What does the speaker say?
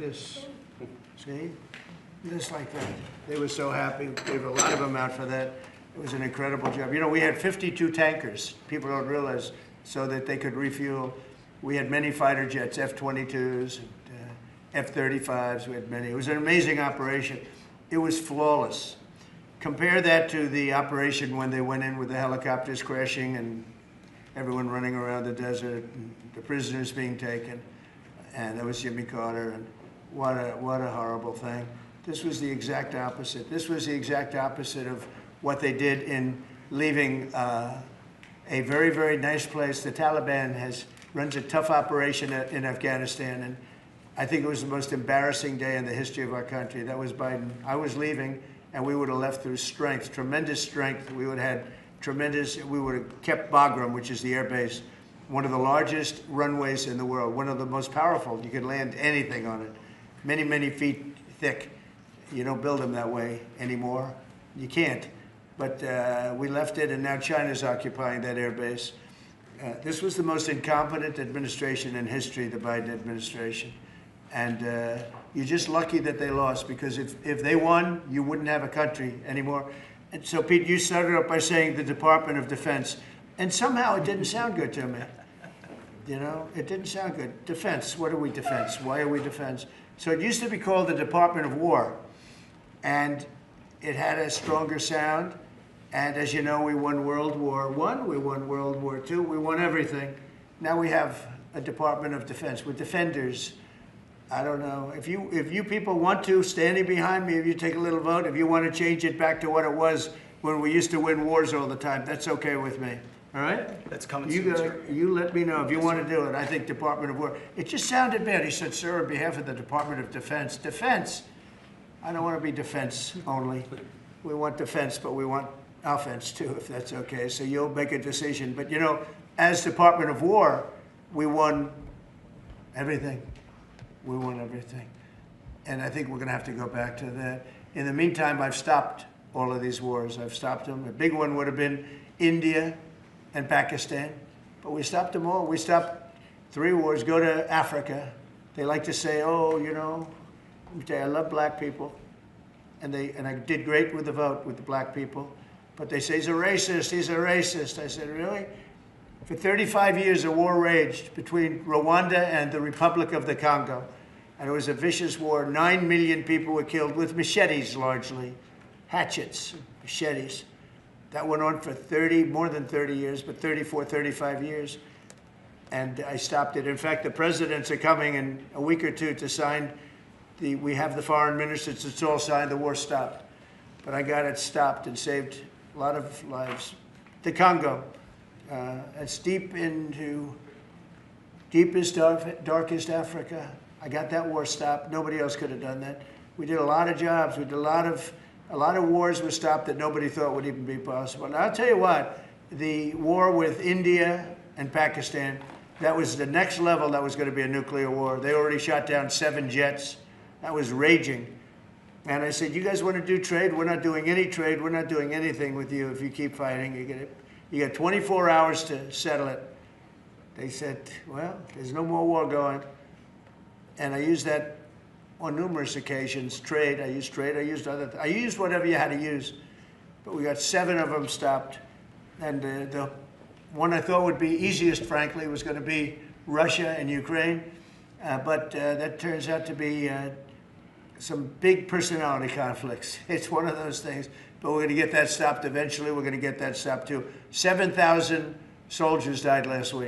this. See? Just like that. They were so happy. Gave a lot of them out for that. It was an incredible job. You know, we had 52 tankers. People don't realize, so that they could refuel. We had many fighter jets, F-22s, and, F-35s. We had many. It was an amazing operation. It was flawless. Compare that to the operation when they went in with the helicopters crashing and everyone running around the desert, and the prisoners being taken. And that was Jimmy Carter. And what a horrible thing. This was the exact opposite. This was the exact opposite of what they did in leaving a very, very nice place. The Taliban runs a tough operation in Afghanistan, and I think it was the most embarrassing day in the history of our country. That was Biden. I was leaving, and we would have left through strength, tremendous strength. We would have had tremendous, we would have kept Bagram, which is the air base, one of the largest runways in the world, one of the most powerful. You could land anything on it, many, many feet thick. You don't build them that way anymore. You can't. But we left it, and now China's occupying that air base. This was the most incompetent administration in history, the Biden administration. And you're just lucky that they lost, because if they won, you wouldn't have a country anymore. And so, Pete, you started up by saying the Department of Defense. And somehow it didn't sound good to me. You know, it didn't sound good. Defense, what are we defense? Why are we defense? So it used to be called the Department of War. And it had a stronger sound. And as you know, we won World War I, we won World War II, we won everything. Now we have a Department of Defense. We're defenders. I don't know. If you people want to, standing behind me, if you take a little vote, if you want to change it back to what it was when we used to win wars all the time, that's okay with me. All right? That's coming soon. You let me know if you want to do it. I think Department of War. It just sounded bad. He said, sir, on behalf of the Department of Defense. Defense. I don't want to be defense only. We want defense, but we want offense too, if that's okay. So you'll make a decision. But you know, as Department of War, we won everything. We won everything. And I think we're going to have to go back to that. In the meantime, I've stopped all of these wars. I've stopped them. A big one would have been India and Pakistan. But we stopped them all. We stopped 3 wars. Go to Africa. They like to say, oh, you know, I love black people. And I did great with the vote with the black people. But they say, he's a racist, he's a racist. I said, really? For 35 years, a war raged between Rwanda and the Republic of the Congo. And it was a vicious war. 9 million people were killed with machetes, largely. Hatchets, machetes. That went on for more than 30 years, but 34, 35 years. And I stopped it. In fact, the presidents are coming in a week or two to sign we have the foreign ministers, it's all signed, the war stopped. But I got it stopped and saved a lot of lives. The Congo, it's deep into deepest, darkest Africa. I got that war stopped. Nobody else could have done that. We did a lot of jobs. We did a lot of wars were stopped that nobody thought would even be possible. And I'll tell you what, the war with India and Pakistan, that was the next level. That was going to be a nuclear war. They already shot down 7 jets. That was raging. And I said, you guys want to do trade? We're not doing any trade. We're not doing anything with you if you keep fighting. You got 24 hours to settle it. They said, well, there's no more war going. And I used that on numerous occasions. Trade, I used whatever you had to use. But we got 7 of them stopped. And the one I thought would be easiest, frankly, was going to be Russia and Ukraine. But that turns out to be some big personality conflicts. It's one of those things. But we're going to get that stopped eventually. We're going to get that stopped too. 7,000 soldiers died last week.